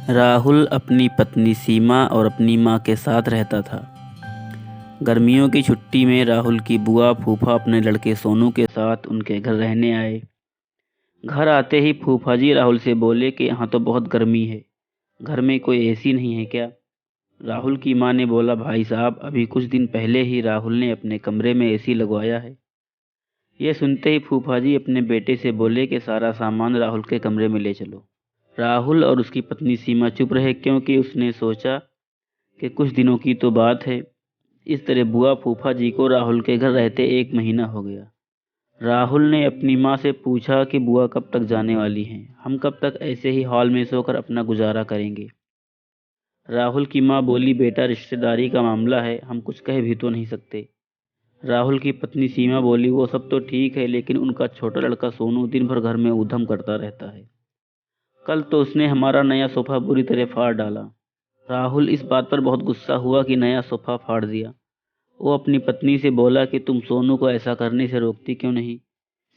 राहुल अपनी पत्नी सीमा और अपनी माँ के साथ रहता था। गर्मियों की छुट्टी में राहुल की बुआ फूफा अपने लड़के सोनू के साथ उनके घर रहने आए। घर आते ही फूफा जी राहुल से बोले कि यहाँ तो बहुत गर्मी है, घर में कोई एसी नहीं है क्या? राहुल की माँ ने बोला, भाई साहब, अभी कुछ दिन पहले ही राहुल ने अपने कमरे में एसी लगवाया है। यह सुनते ही फूफा जी अपने बेटे से बोले कि सारा सामान राहुल के कमरे में ले चलो। राहुल और उसकी पत्नी सीमा चुप रहे, क्योंकि उसने सोचा कि कुछ दिनों की तो बात है। इस तरह बुआ फूफा जी को राहुल के घर रहते 1 महीना हो गया। राहुल ने अपनी माँ से पूछा कि बुआ कब तक जाने वाली हैं? हम कब तक ऐसे ही हॉल में सोकर अपना गुजारा करेंगे? राहुल की माँ बोली, बेटा, रिश्तेदारी का मामला है, हम कुछ कह भी तो नहीं सकते। राहुल की पत्नी सीमा बोली, वो सब तो ठीक है, लेकिन उनका छोटा लड़का सोनू दिन भर घर में ऊधम करता रहता है। कल तो उसने हमारा नया सोफा बुरी तरह फाड़ डाला। राहुल इस बात पर बहुत गुस्सा हुआ कि नया सोफा फाड़ दिया। वो अपनी पत्नी से बोला कि तुम सोनू को ऐसा करने से रोकती क्यों नहीं?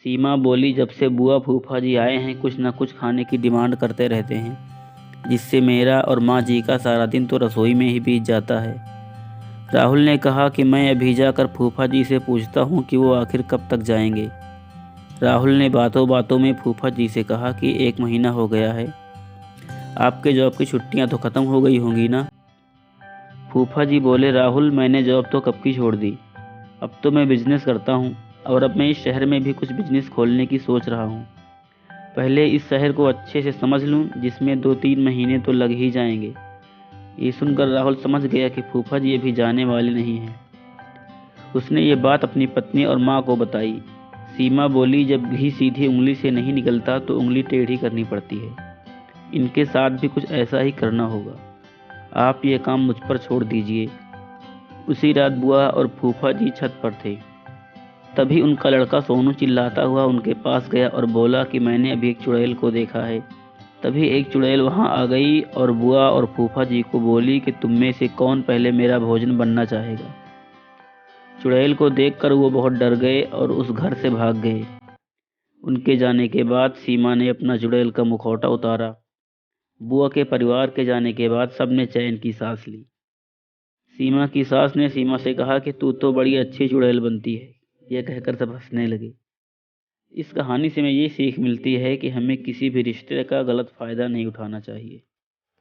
सीमा बोली, जब से बुआ फूफा जी आए हैं कुछ न कुछ खाने की डिमांड करते रहते हैं, जिससे मेरा और माँ जी का सारा दिन तो रसोई में ही बीत जाता है। राहुल ने कहा कि मैं अभी जाकर फूफा जी से पूछता हूँ कि वो आखिर कब तक जाएंगे। राहुल ने बातों बातों में फूफा जी से कहा कि 1 महीना हो गया है, आपके जॉब की छुट्टियाँ तो ख़त्म हो गई होंगी ना? फूफा जी बोले, राहुल, मैंने जॉब तो कब की छोड़ दी। अब तो मैं बिजनेस करता हूँ, और अब मैं इस शहर में भी कुछ बिजनेस खोलने की सोच रहा हूँ। पहले इस शहर को अच्छे से समझ लूँ, जिसमें 2-3 महीने तो लग ही जाएंगे। ये सुनकर राहुल समझ गया कि फूफा जी अभी जाने वाले नहीं हैं। उसने ये बात अपनी पत्नी और माँ को बताई। सीमा बोली, जब घी सीधी उंगली से नहीं निकलता तो उंगली टेढ़ी करनी पड़ती है। इनके साथ भी कुछ ऐसा ही करना होगा। आप ये काम मुझ पर छोड़ दीजिए। उसी रात बुआ और फूफा जी छत पर थे। तभी उनका लड़का सोनू चिल्लाता हुआ उनके पास गया और बोला कि मैंने अभी एक चुड़ैल को देखा है। तभी एक चुड़ैल वहां आ गई और बुआ और फूफा जी को बोली कि तुम में से कौन पहले मेरा भोजन बनना चाहेगा। चुड़ैल को देखकर वो बहुत डर गए और उस घर से भाग गए। उनके जाने के बाद सीमा ने अपना चुड़ैल का मुखौटा उतारा। बुआ के परिवार के जाने के बाद सबने चैन की सांस ली। सीमा की सास ने सीमा से कहा कि तू तो बड़ी अच्छी चुड़ैल बनती है। यह कहकर सब हंसने लगे। इस कहानी से हमें ये सीख मिलती है कि हमें किसी भी रिश्ते का गलत फ़ायदा नहीं उठाना चाहिए।